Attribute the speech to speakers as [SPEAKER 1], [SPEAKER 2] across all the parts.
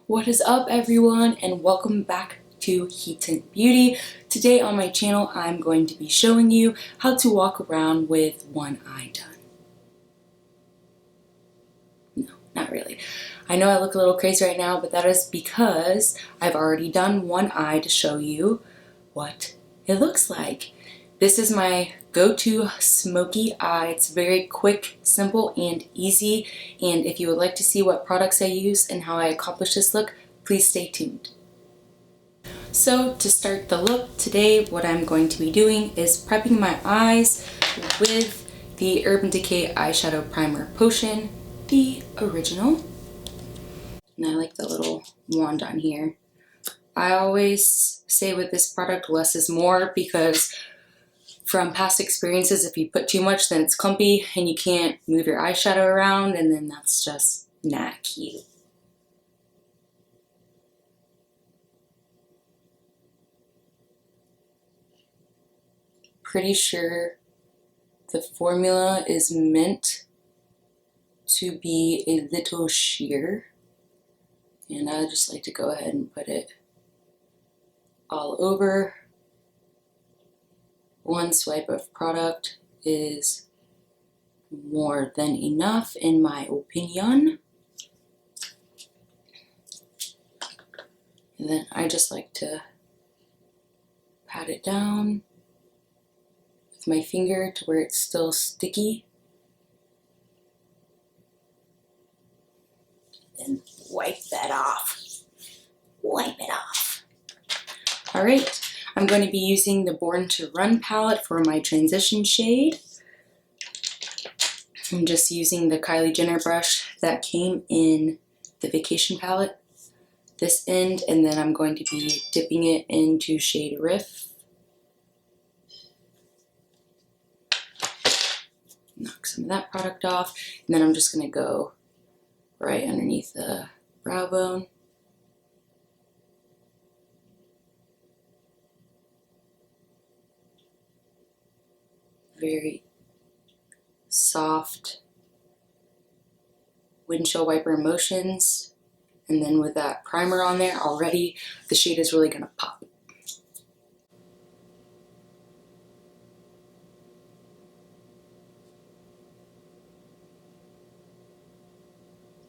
[SPEAKER 1] What is up, everyone, and welcome back to Heaton Beauty. Today on my channel I'm going to be showing you how to walk around with one eye done. No, not really. I know I look a little crazy right now, but that is because I've already done one eye to show you what it looks like. This is my go-to Smokey Eye. It's very quick, simple, and easy. And if you would like to see what products I use and how I accomplish this look, please stay tuned. So to start the look today, what I'm going to be doing is prepping my eyes with the Urban Decay Eyeshadow Primer Potion, the original. And I like the little wand on here. I always say with this product, less is more, because from past experiences, if you put too much, then it's clumpy and you can't move your eyeshadow around, and then that's just not cute. Pretty sure the formula is meant to be a little sheer, and I just like to go ahead and put it all over. One swipe of product is more than enough in my opinion. And then I just like to pat it down with my finger to where it's still sticky. And wipe that off. Wipe it off. Alright, I'm going to be using the Born to Run palette for my transition shade. I'm just using the Kylie Jenner brush that came in the Vacation palette, this end, and then I'm going to be dipping it into shade Riff. Knock some of that product off, and then I'm just going to go right underneath the brow bone. Very soft windshield wiper motions, and then with that primer on there already, the shade is really going to pop.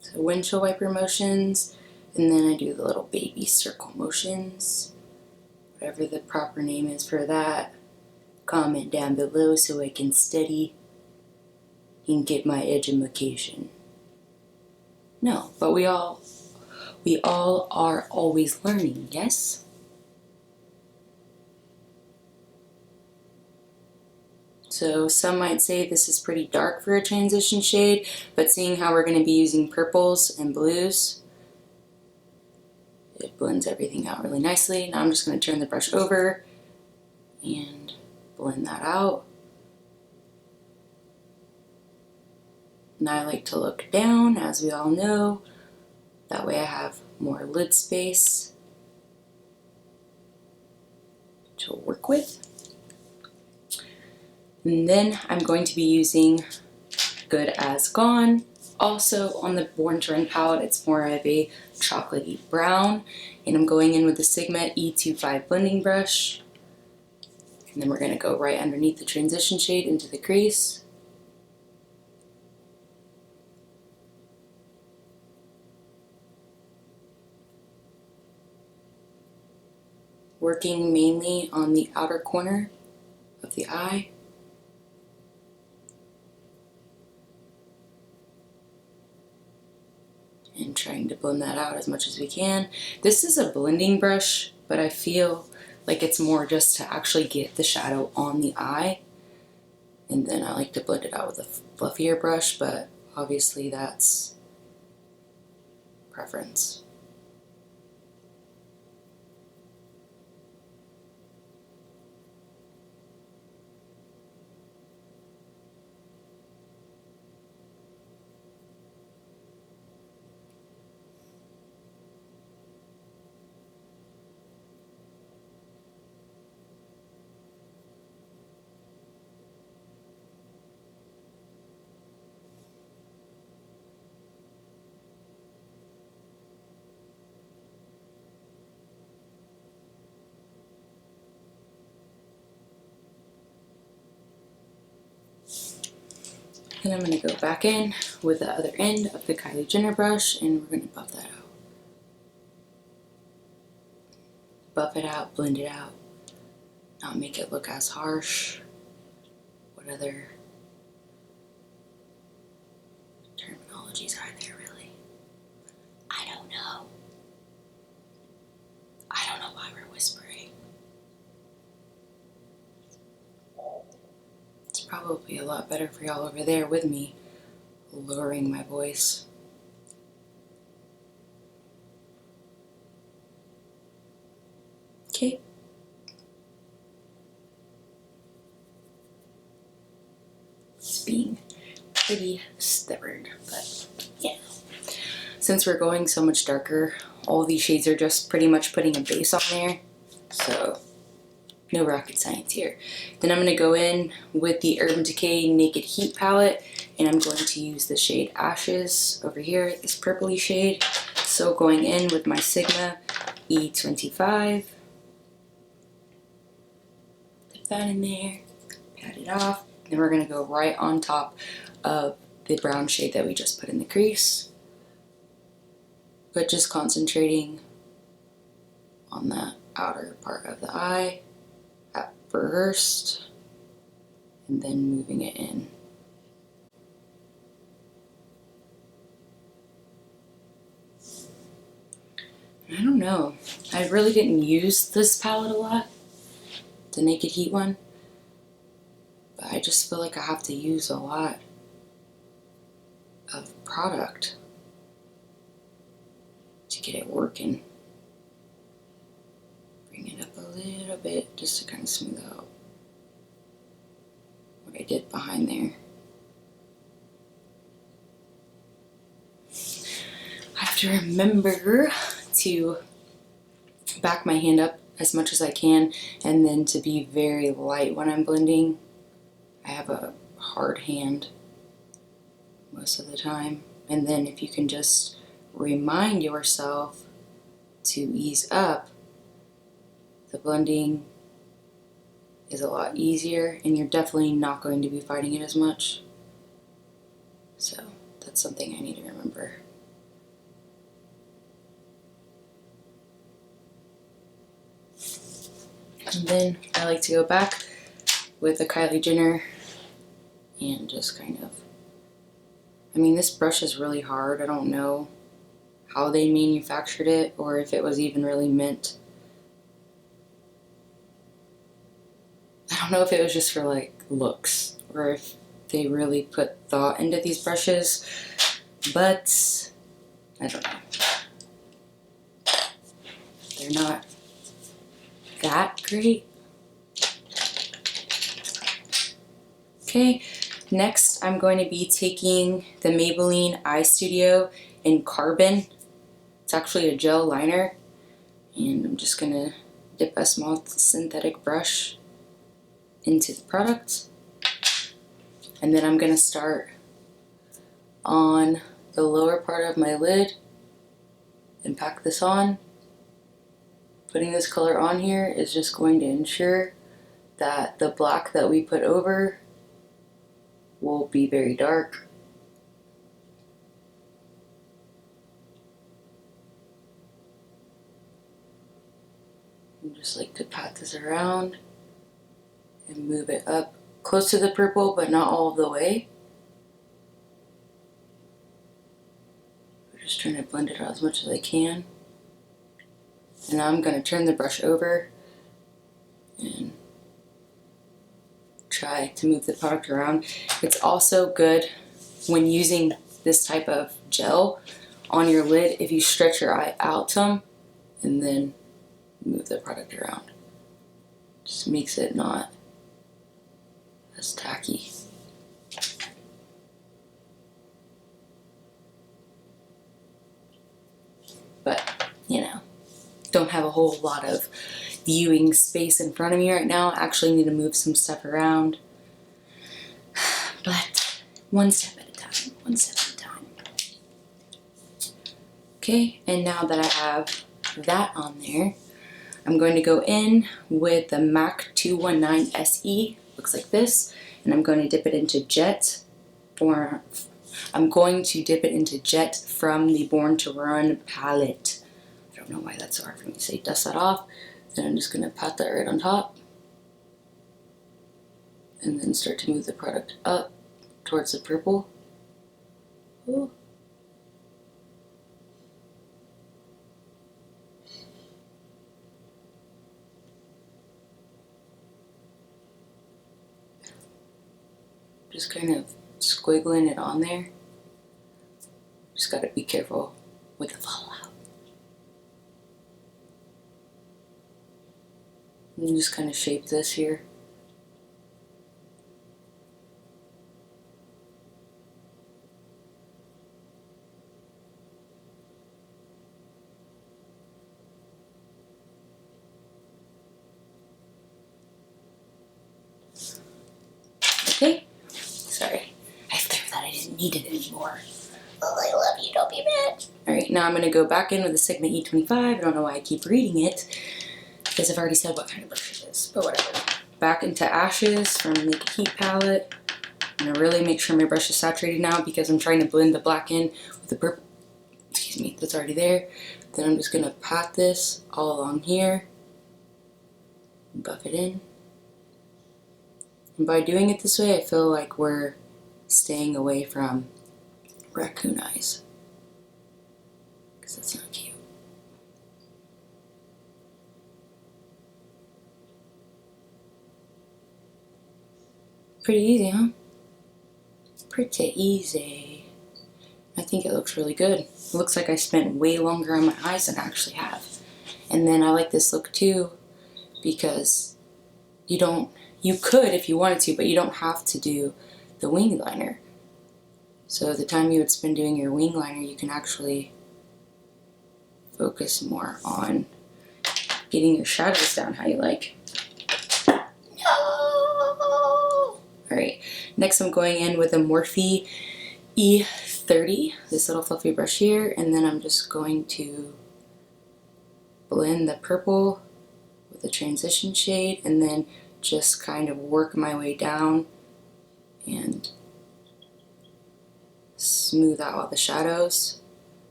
[SPEAKER 1] So windshield wiper motions, and then I do the little baby circle motions, whatever the proper name is for that. Comment down below so I can study and get my edumacation. No, but we all are always learning, yes? So some might say this is pretty dark for a transition shade, but seeing how we're going to be using purples and blues, it blends everything out really nicely. Now I'm just going to turn the brush over and blend that out. And I like to look down, as we all know. That way I have more lid space to work with. And then I'm going to be using Good As Gone. Also on the Born to Run palette, it's more of a chocolatey brown. And I'm going in with the Sigma E25 blending brush. And then we're going to go right underneath the transition shade into the crease. Working mainly on the outer corner of the eye. And trying to blend that out as much as we can. This is a blending brush, but I feel like it's more just to actually get the shadow on the eye. And then I like to blend it out with a fluffier brush, but obviously that's preference. Then I'm going to go back in with the other end of the Kylie Jenner brush, and we're going to buff that out. Buff it out, blend it out, not make it look as harsh. What other terminologies are there really? I don't know. I don't know why we're whispering. It's probably a lot better for y'all over there with me, lowering my voice. Okay. It's being pretty stubborn, but yeah. Since we're going so much darker, all these shades are just pretty much putting a base on there. So no rocket science here. Then I'm going to go in with the Urban Decay Naked Heat palette, and I'm going to use the shade Ashes over here, this purpley shade. So going in with my Sigma E25. Put that in there, pat it off. Then we're going to go right on top of the brown shade that we just put in the crease. But just concentrating on that outer part of the eye at first, and then moving it in. I don't know. I really didn't use this palette a lot, the Naked Heat one, but I just feel like I have to use a lot of product to get it working. Bring it up a little bit just to kind of smooth out what I did behind there. I have to remember to back my hand up as much as I can, and then to be very light when I'm blending. I have a hard hand most of the time, and then if you can just remind yourself to ease up, the blending is a lot easier, and you're definitely not going to be fighting it as much. So that's something I need to remember. And then I like to go back with the Kylie Jenner and just kind of, I mean, this brush is really hard. I don't know how they manufactured it or if it was even really meant. I don't know if it was just for like looks or if they really put thought into these brushes, but I don't know. They're not that great. Okay, next I'm going to be taking the Maybelline Eye Studio in Carbon. It's actually a gel liner, and I'm just gonna dip a small synthetic brush into the product, and then I'm gonna start on the lower part of my lid and pack this on. Putting this color on here is just going to ensure that the black that we put over will be very dark. I just like to pat this around and move it up close to the purple, but not all the way. I'm just trying to blend it out as much as I can. And now I'm going to turn the brush over and try to move the product around. It's also good when using this type of gel on your lid if you stretch your eye out some and then move the product around. Just makes it not as tacky. But, you know, don't have a whole lot of viewing space in front of me right now. I actually need to move some stuff around. But one step at a time, one step at a time. Okay, and now that I have that on there, I'm going to go in with the MAC 219 SE, looks like this, and I'm going to dip it into Jet I'm going to dip it into Jet from the Born to Run palette. I don't know why that's so hard for me to say. Dust that off. Then I'm just going to pat that right on top. And then start to move the product up towards the purple. Ooh. Just kind of squiggling it on there. Just gotta be careful with the fallout. And just kind of shape this here. Okay. Sorry. I threw that. I didn't need it anymore. Oh, I love you. Don't be mad. Alright, now I'm going to go back in with the Sigma E25. I don't know why I keep reading it, because I've already said what kind of brush it is, but whatever. Back into Ashes from the Naked Heat palette. I'm going to really make sure my brush is saturated now because I'm trying to blend the black in with the purple, excuse me, that's already there. Then I'm just going to pat this all along here. Buff it in. And by doing it this way, I feel like we're staying away from raccoon eyes, because that's not cute. Pretty easy, huh? Pretty easy. I think it looks really good. It looks like I spent way longer on my eyes than I actually have. And then I like this look too, because you could if you wanted to, but you don't have to do the wing liner. So the time you would spend doing your wing liner, you can actually focus more on getting your shadows down how you like. No! Alright, next I'm going in with a Morphe E30, this little fluffy brush here, and then I'm just going to blend the purple with a transition shade, and then just kind of work my way down and smooth out all the shadows.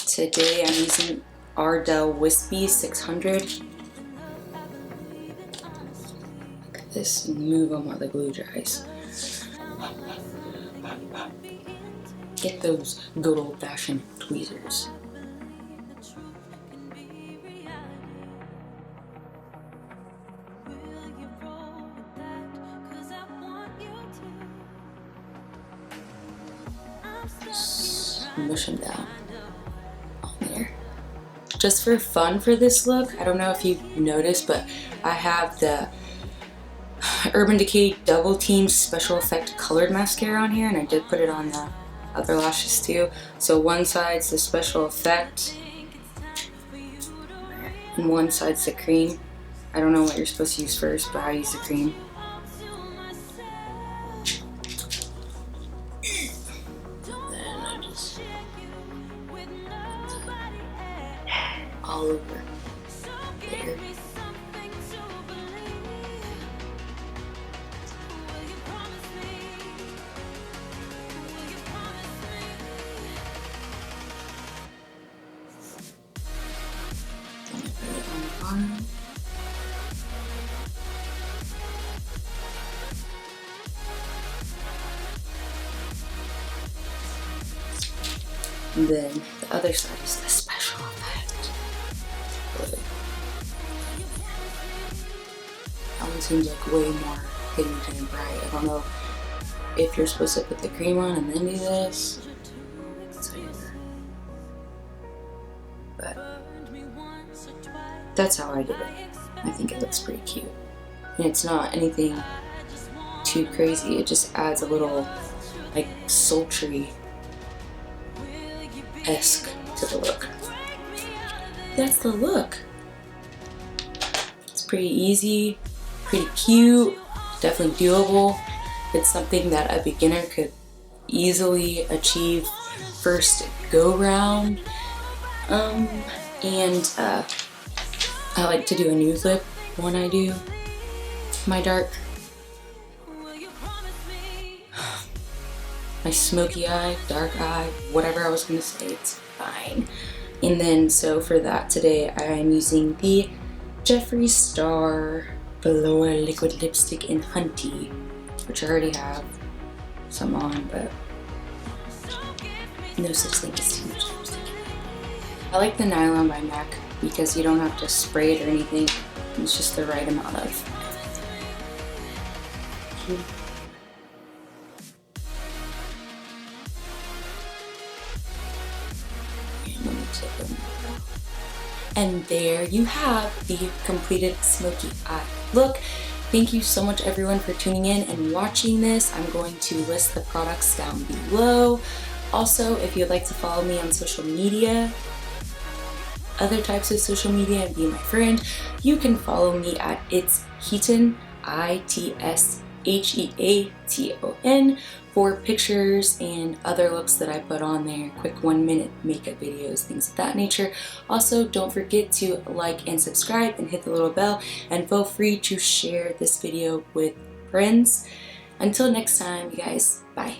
[SPEAKER 1] Today I'm using Ardell Wispies 600. Look at this, and move them while the glue dries. Get those good old-fashioned tweezers. Mush them down on there. Just for fun for this look, I don't know if you've noticed, but I have the Urban Decay Double Team Special Effect Colored Mascara on here, and I did put it on the other lashes too. So one side's the Special Effect, and one side's the cream. I don't know what you're supposed to use first, but I use the cream. All over there. And then the other side is the special effect. That one seems like way more pigmented and bright. I don't know if you're supposed to put the cream on and then do this. But that's how I did it. I think it looks pretty cute. And it's not anything too crazy. It just adds a little like sultry-esque to the look. That's the look. It's pretty easy, pretty cute, definitely doable. It's something that a beginner could easily achieve first go round. I like to do a nude lip when I do my dark my smoky eye, dark eye, whatever I was gonna say, it's fine. And then so for that today, I'm using the Jeffree Star Velour Liquid Lipstick in HUNTY, which I already have some on, but no such thing as too much lipstick. I like the Nylon by MAC because you don't have to spray it or anything. It's just the right amount of. And there you have the completed smoky eye look. Thank you so much everyone for tuning in and watching this. I'm going to list the products down below. Also, if you'd like to follow me on social media, other types of social media, and be my friend, you can follow me at It's Heaton, ITSHEATON, for pictures and other looks that I put on there, quick 1-minute makeup videos, things of that nature. Also, don't forget to like and subscribe and hit the little bell, and feel free to share this video with friends. Until next time, you guys, bye.